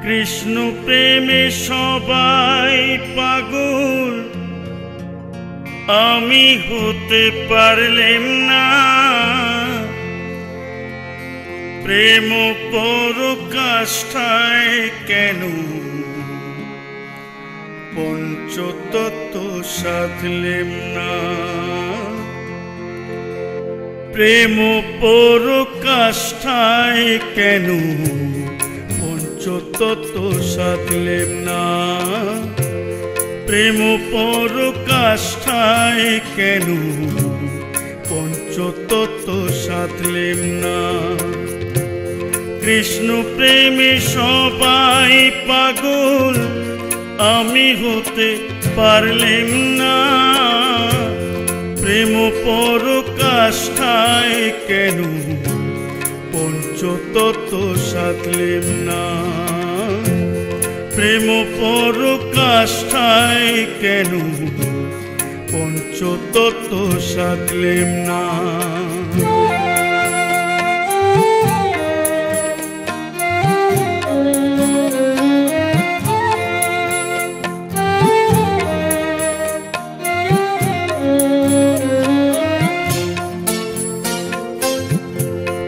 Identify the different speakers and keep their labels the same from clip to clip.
Speaker 1: কৃষ্ণ প্রেমে সবাই পাগল, আমি হতে পারলাম না। প্রেম পরকাষ্ঠায় কেন পঞ্চতত্ত্ব সাধলেম না। প্রেম পরকাষ্ঠায় কেন পঞ্চতত্ত্ব সাধলেম না। প্রেম পরকাষ্ঠায় কেন পঞ্চতত্ত্ব সাধলেম না। কৃষ্ণ প্রেমে সবাই পাগল, আমি হতে পারলাম না। প্রেম পরকাষ্ঠায় কেন পঞ্চতত্ত্ব সাধলেম না। প্রেম পরকাষ্ঠায় কেন পঞ্চতত্ত্ব সাধলেম না।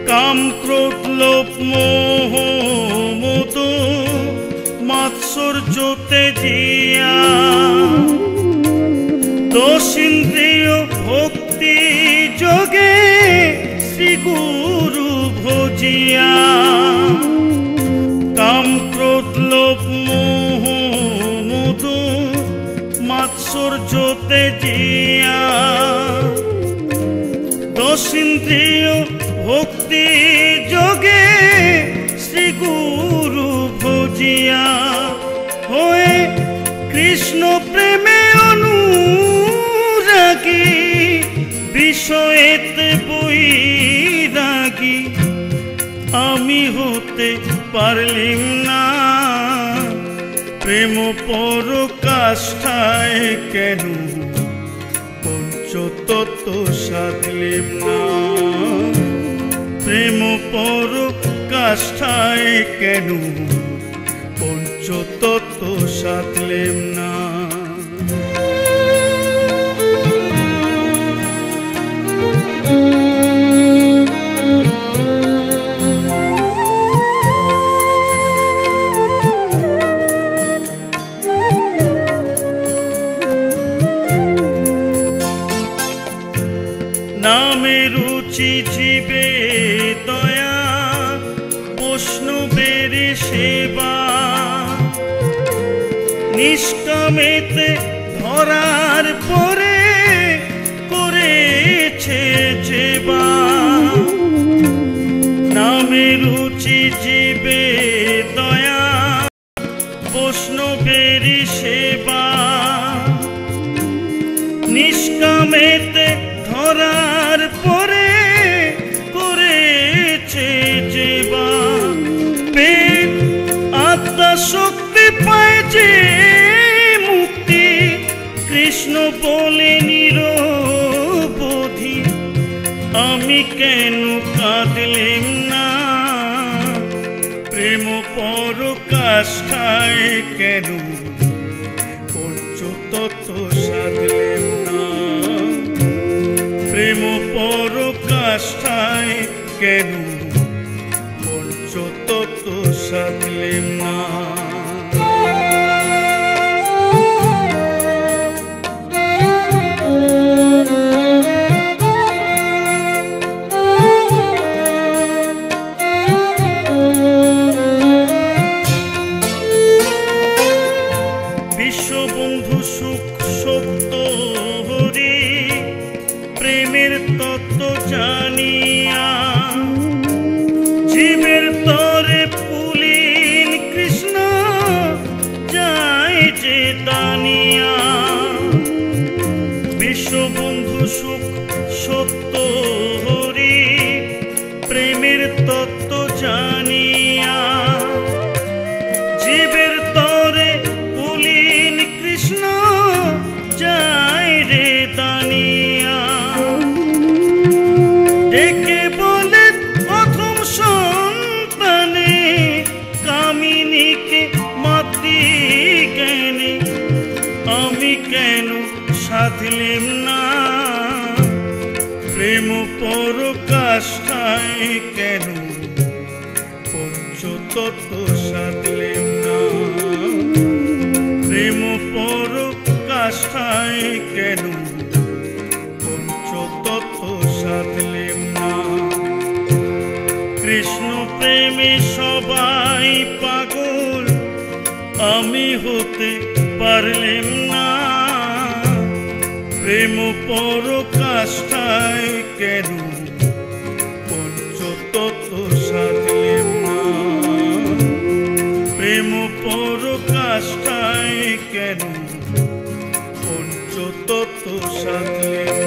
Speaker 1: কাম ক্রোধ লোভ মোহ মদ মাৎসর্যতে জিয়া, দোষ ইন্দ্রিয় ভক্তি যোগে শ্রী গুরু ভজিয়া। কাম ক্রোধ লোভ মোহ মদ মাৎসর্যতে জিয়া, দোষ ইন্দ্রিয় ভক্তি যোগে শ্রী গুরু ভজিয়া। হয়ে কৃষ্ণ প্রেমে অনুরাগী, বিষয়েতে বৈরাগী, আমি হতে পারলাম না। প্রেম পরকাষ্ঠায় কেন পঞ্চতত্ত্ব সাধলেম না। প্রেম পরকাষ্ঠায় কেন পঞ্চতত্ত্ব সাধলেম না। নামে রুচি জীবে দয়া, বৈষ্ণবের সেবা, নিষ্কামেতে ধরার পরে করেছে যেবা। নামে রুচি জীবে দয়া, বৈষ্ণবের সেবা, নিষ্কামেতে ধরার পরে করেছে যেবা। পেট আত্মা শক্তি পায় যে মুক্তি, কৃষ্ণ বলে নিরবধি, আমি কেন কাঁদলেম না। প্রেম পরকাষ্ঠায় কেন পঞ্চতত্ত্ব সাধলেম না। প্রেম পরকাষ্ঠায় কেন পঞ্চতত্ত্ব সাধলেম না। বিশ্ববন্ধু সুখ সত্য হরি, প্রেমের তত্ত্ব জানিয়া, জীবের তরে পুলিন কৃষ্ণ পঞ্চতত্ত্ব সাধলেম না। প্রেম পরকাষ্ঠায় কেন পঞ্চতত্ত্ব সাধলেম না। কৃষ্ণ প্রেমে সবাই পাগল, আমি হতে পারলেম না। প্রেম পরকাষ্ঠায় কেন পঞ্চতত্ত্ব সাধলেম না। প্রেম পরকাষ্ঠায় কেন পঞ্চতত্ত্ব সাধলেম